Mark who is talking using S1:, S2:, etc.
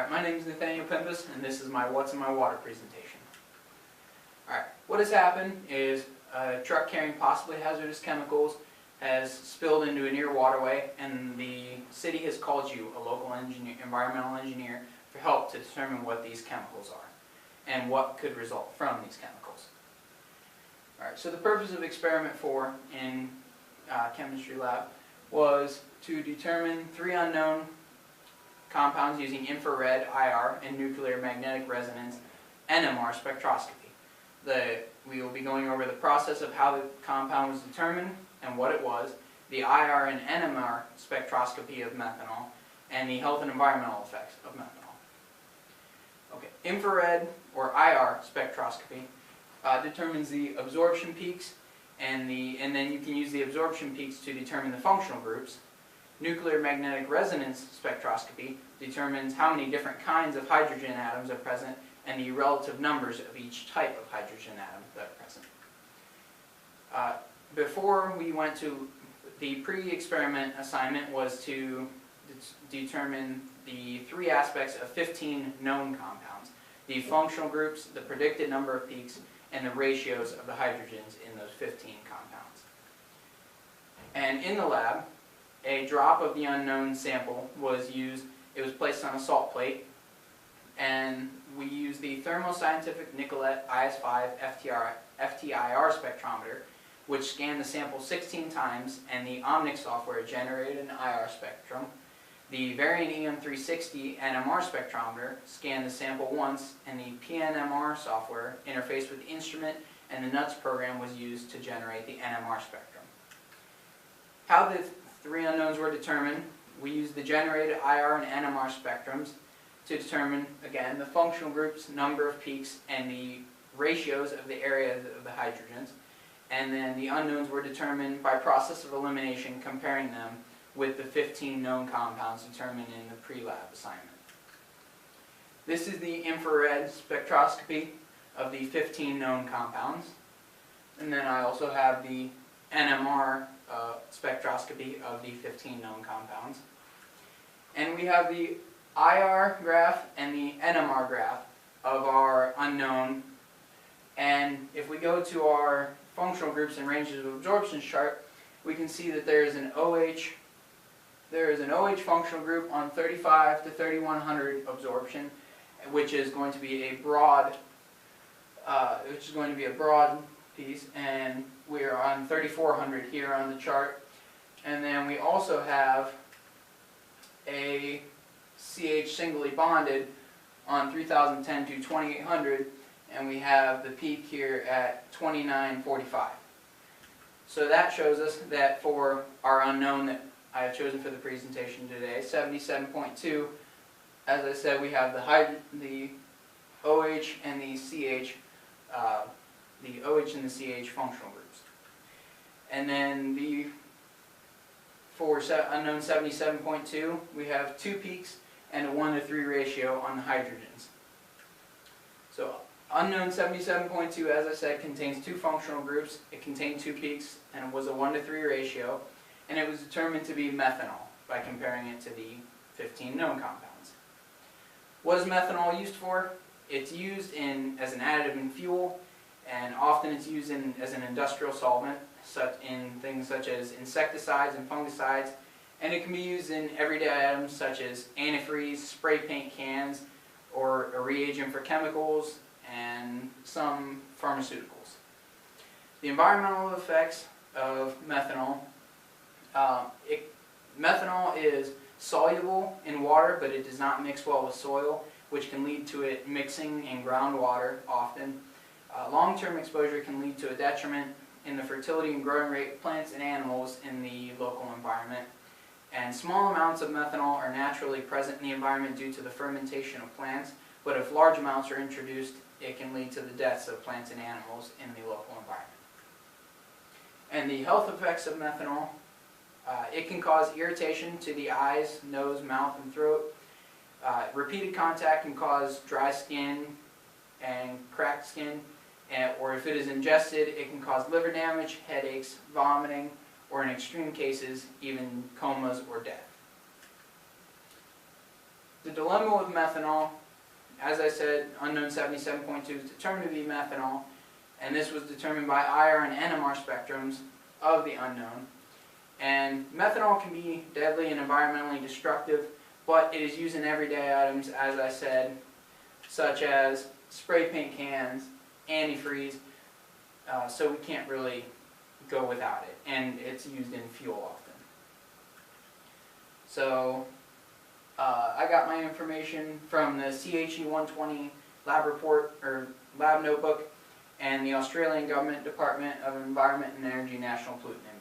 S1: Alright, my name is Nathaniel Pimpas, and this is my What's in My Water presentation. Alright, what has happened is a truck carrying possibly hazardous chemicals has spilled into a near waterway, and the city has called you, a local environmental engineer, for help to determine what these chemicals are and what could result from these chemicals. Alright, so the purpose of experiment 4 in chemistry lab was to determine 3 unknown compounds using infrared, IR, and nuclear magnetic resonance, NMR spectroscopy. We will be going over the process of how the compound was determined and what it was, the IR and NMR spectroscopy of methanol, and the health and environmental effects of methanol. Okay, infrared or IR spectroscopy determines the absorption peaks, and then you can use the absorption peaks to determine the functional groups. Nuclear magnetic resonance spectroscopy determines how many different kinds of hydrogen atoms are present and the relative numbers of each type of hydrogen atom that are present. Before we went to the pre-experiment assignment was to determine the 3 aspects of 15 known compounds: the functional groups, the predicted number of peaks, and the ratios of the hydrogens in those 15 compounds. And in the lab, a drop of the unknown sample was used. It was placed on a salt plate, and we used the Thermoscientific Nicolette IS5 FTIR spectrometer, which scanned the sample 16 times, and the Omnic software generated an IR spectrum. The Variant EM360 NMR spectrometer scanned the sample once, and the PNMR software interfaced with the instrument, and the NUTS program was used to generate the NMR spectrum. How the 3 unknowns were determined: we used the generated IR and NMR spectrums to determine, again, the functional groups, number of peaks, and the ratios of the area of the hydrogens. And then the unknowns were determined by process of elimination, comparing them with the 15 known compounds determined in the pre-lab assignment. This is the infrared spectroscopy of the 15 known compounds. And then I also have the NMR spectroscopy of the 15 known compounds. And we have the IR graph and the NMR graph of our unknown. And if we go to our functional groups and ranges of absorption chart, we can see that there is an OH functional group on 35 to 3100 absorption, which is going to be a broad piece, and we are on 3400 here on the chart. And then we also have a CH singly bonded on 3010 to 2800, and we have the peak here at 2945. So that shows us that for our unknown that I have chosen for the presentation today, 77.2, as I said, we have the OH and the CH, functional groups. And then for unknown 77.2, we have 2 peaks and a 1:3 ratio on the hydrogens. So unknown 77.2, as I said, contains 2 functional groups. It contained 2 peaks and was a 1:3 ratio, and it was determined to be methanol by comparing it to the 15 known compounds. What is methanol used for? It's used as an additive in fuel, and often it's used as an industrial solvent, in things such as insecticides and fungicides, and it can be used in everyday items such as antifreeze, spray paint cans, or a reagent for chemicals, and some pharmaceuticals. The environmental effects of methanol. Methanol is soluble in water, but it does not mix well with soil, which can lead to it mixing in groundwater often. Long-term exposure can lead to a detriment in the fertility and growing rate of plants and animals in the local environment. And small amounts of methanol are naturally present in the environment due to the fermentation of plants, but if large amounts are introduced, it can lead to the deaths of plants and animals in the local environment. And the health effects of methanol: it can cause irritation to the eyes, nose, mouth, and throat. Repeated contact can cause dry skin and cracked skin, or if it is ingested, it can cause liver damage, headaches, vomiting, or in extreme cases, even comas or death. the dilemma with methanol, as I said, unknown 77.2 is determined to be methanol, and this was determined by IR and NMR spectrums of the unknown. And methanol can be deadly and environmentally destructive, but it is used in everyday items, as I said, such as spray paint cans, antifreeze, so we can't really go without it, and it's used in fuel often. So I got my information from the CHE 120 lab report, or lab notebook, and the Australian Government Department of Environment and Energy National Pollutant